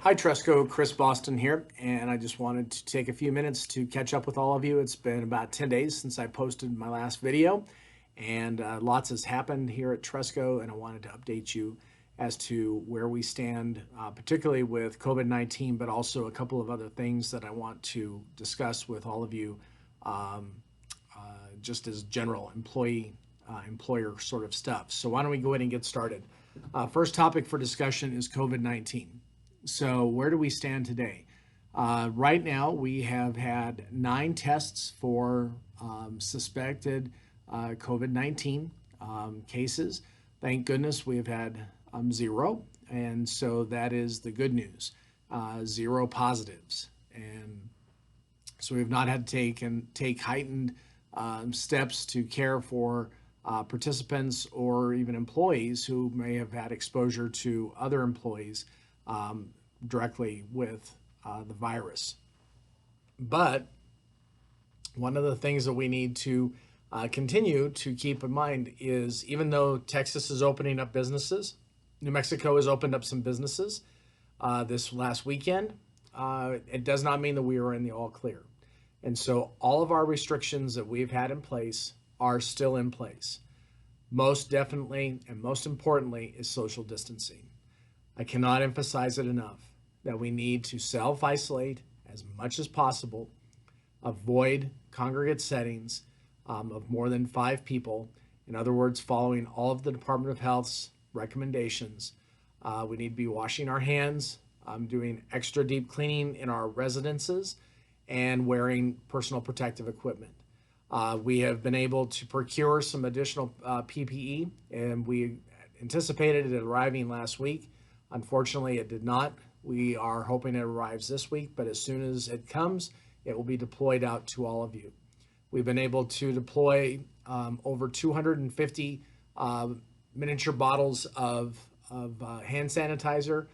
Hi, Tresco. Chris Boston here, and I just wanted to take a few minutes to catch up with all of you. It's been about 10 days since I posted my last video, and lots has happened here at Tresco, and I wanted to update you as to where we stand, particularly with COVID-19, but also a couple of other things that I want to discuss with all of you, um, just as general employer sort of stuff. So why don't we go ahead and get started? First topic for discussion is COVID-19. So where do we stand today? Right now, we have had 9 tests for suspected COVID-19 cases. Thank goodness we have had 0, and so that is the good news. 0 positives, and so we have not had to take heightened steps to care for participants or even employees who may have had exposure to other employees directly with the virus. But one of the things that we need to continue to keep in mind is, even though Texas is opening up businesses, New Mexico has opened up some businesses this last weekend, it does not mean that we are in the all clear. And so all of our restrictions that we've had in place are still in place. Most definitely and most importantly is social distancing. I cannot emphasize it enough that we need to self-isolate as much as possible, avoid congregate settings of more than 5 people. In other words, following all of the Department of Health's recommendations. We need to be washing our hands, doing extra deep cleaning in our residences, and wearing personal protective equipment. We have been able to procure some additional PPE, and we anticipated it arriving last week. Unfortunately, it did not. We are hoping it arrives this week, but as soon as it comes, it will be deployed out to all of you. We've been able to deploy over 250 miniature bottles of hand sanitizer.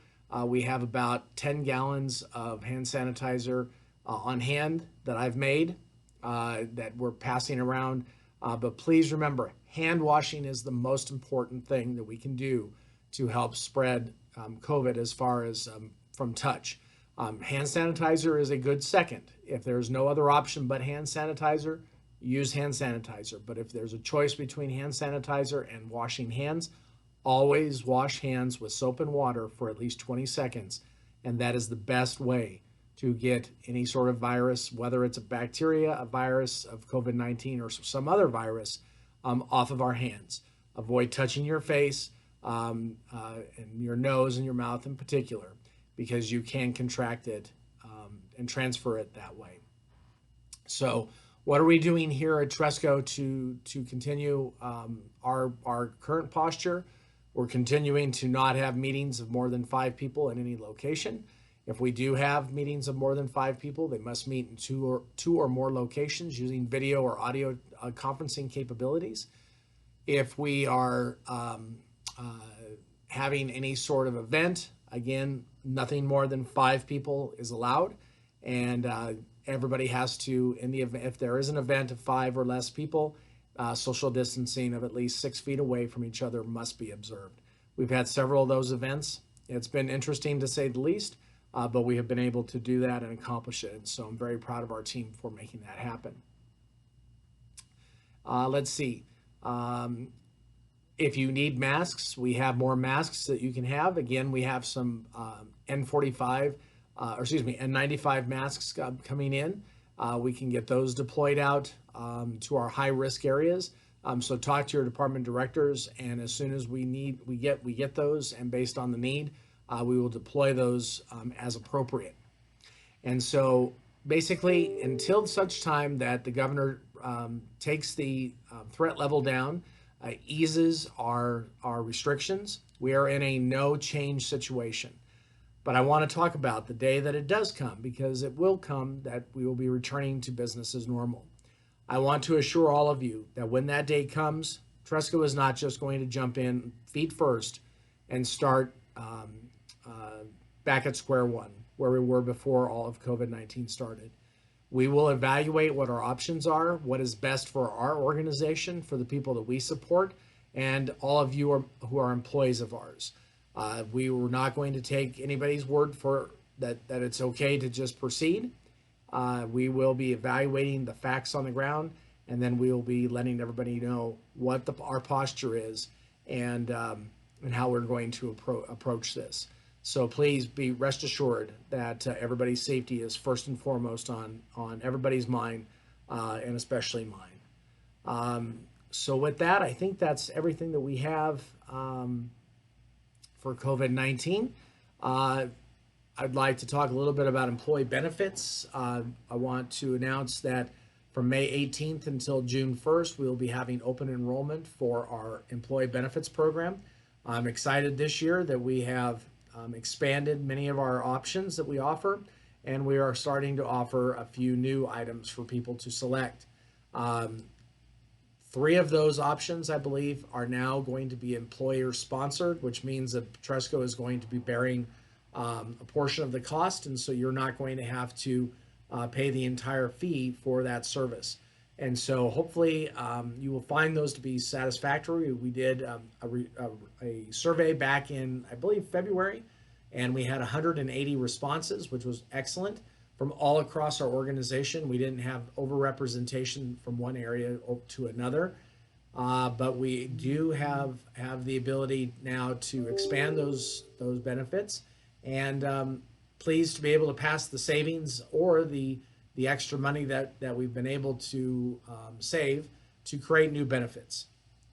We have about 10 gallons of hand sanitizer on hand that I've made that we're passing around. But please remember, hand washing is the most important thing that we can do to help spread COVID as far as from touch. Hand sanitizer is a good second. If there's no other option but hand sanitizer, use hand sanitizer. But if there's a choice between hand sanitizer and washing hands, always wash hands with soap and water for at least 20 seconds. And that is the best way to get any sort of virus, whether it's a bacteria, a virus of COVID-19 or some other virus, off of our hands. Avoid touching your face and your nose and your mouth in particular, because you can contract it and transfer it that way. So what are we doing here at Tresco to continue our current posture? We're continuing to not have meetings of more than 5 people in any location. If we do have meetings of more than 5 people, they must meet in two or more locations using video or audio conferencing capabilities. If we are having any sort of event, again, nothing more than 5 people is allowed, and everybody has to, in the event, if there is an event of 5 or less people, social distancing of at least 6 feet away from each other must be observed. We've had several of those events. It's been interesting to say the least. But we have been able to do that and accomplish it. And so I'm very proud of our team for making that happen. Let's see. If you need masks, we have more masks that you can have. Again, we have some N95 masks coming in. We can get those deployed out to our high risk areas. So talk to your department directors, and as soon as we get those, and based on the need, we will deploy those as appropriate. And so basically, until such time that the governor takes the threat level down, eases our restrictions, we are in a no change situation. But I want to talk about the day that it does come, because it will come, that we will be returning to business as normal. I want to assure all of you that when that day comes, Tresco is not just going to jump in feet first and start back at square one, where we were before all of COVID-19 started. We will evaluate what our options are, what is best for our organization, for the people that we support, and all of you who are employees of ours. We were not going to take anybody's word for that it's okay to just proceed. We will be evaluating the facts on the ground, and then we will be letting everybody know what our posture is, and how we're going to approach this. So please be rest assured that everybody's safety is first and foremost on everybody's mind, and especially mine. So with that, I think that's everything that we have for COVID-19. I'd like to talk a little bit about employee benefits. I want to announce that from May 18th until June 1st, we will be having open enrollment for our employee benefits program. I'm excited this year that we have expanded many of our options that we offer, and we are starting to offer a few new items for people to select. 3 of those options, I believe, are now going to be employer sponsored, which means that Tresco is going to be bearing a portion of the cost, and so you're not going to have to pay the entire fee for that service. And so hopefully you will find those to be satisfactory. We did a survey back in, I believe, February, and we had 180 responses, which was excellent from all across our organization. We didn't have overrepresentation from one area to another, but we do have the ability now to expand those benefits, and pleased to be able to pass the savings or the extra money that we've been able to save to create new benefits.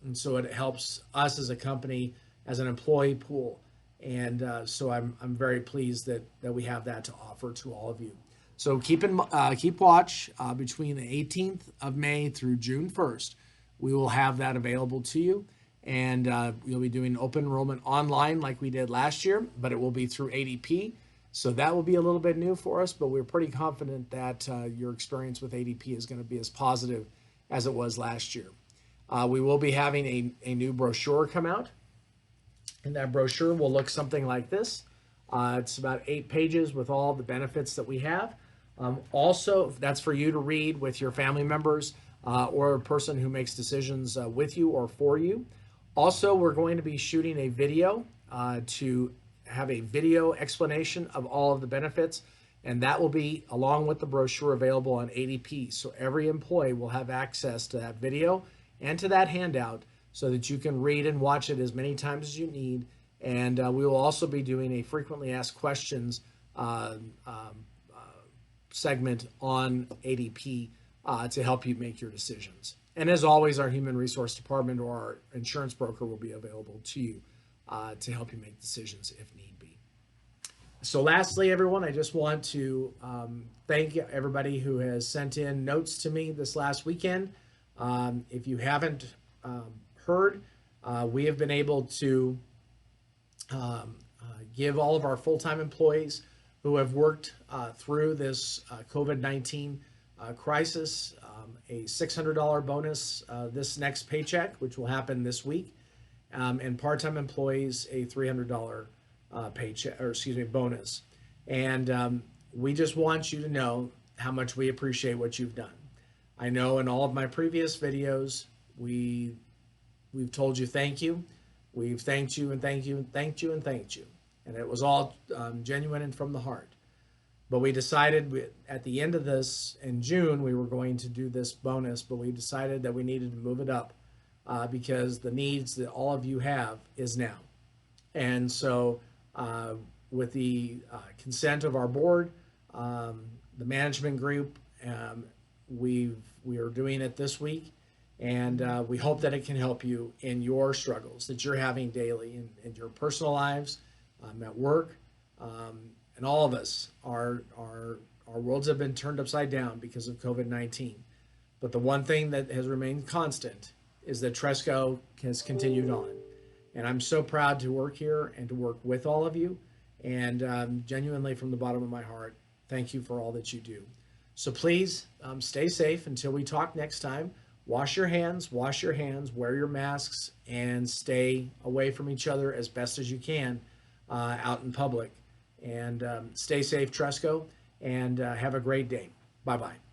And so it helps us as a company, as an employee pool. And so I'm very pleased that we have that to offer to all of you. So keep watch between the 18th of May through June 1st. We will have that available to you, and we'll be doing open enrollment online like we did last year, but it will be through ADP. So that will be a little bit new for us, but we're pretty confident that your experience with ADP is going to be as positive as it was last year. We will be having a new brochure come out, and that brochure will look something like this. It's about 8 pages with all the benefits that we have. Also, that's for you to read with your family members or a person who makes decisions with you or for you. Also, we're going to be shooting a video to have a video explanation of all of the benefits, and that will be along with the brochure available on ADP. So every employee will have access to that video and to that handout so that you can read and watch it as many times as you need. And we will also be doing a frequently asked questions segment on ADP to help you make your decisions. And as always, our human resource department or our insurance broker will be available to you to help you make decisions if need be. So lastly, everyone, I just want to thank everybody who has sent in notes to me this last weekend. If you haven't heard, we have been able to give all of our full-time employees who have worked through this COVID-19 crisis a $600 bonus this next paycheck, which will happen this week, and part-time employees a $300 paycheck, or excuse me, bonus. And we just want you to know how much we appreciate what you've done. I know in all of my previous videos, we've told you thank you. We've thanked you and thanked you and thanked you and thanked you. And it was all genuine and from the heart. But we decided at the end of this, in June, we were going to do this bonus, but we decided that we needed to move it up because the needs that all of you have is now. And so with the consent of our board, the management group, we are doing it this week. And we hope that it can help you in your struggles that you're having daily in your personal lives, at work, and all of us, our worlds have been turned upside down because of COVID-19. But the one thing that has remained constant is that Tresco has continued on. And I'm so proud to work here and to work with all of you. And genuinely, from the bottom of my heart, thank you for all that you do. So please stay safe until we talk next time. Wash your hands, wear your masks, and stay away from each other as best as you can out in public. And stay safe, Tresco, and have a great day. Bye-bye.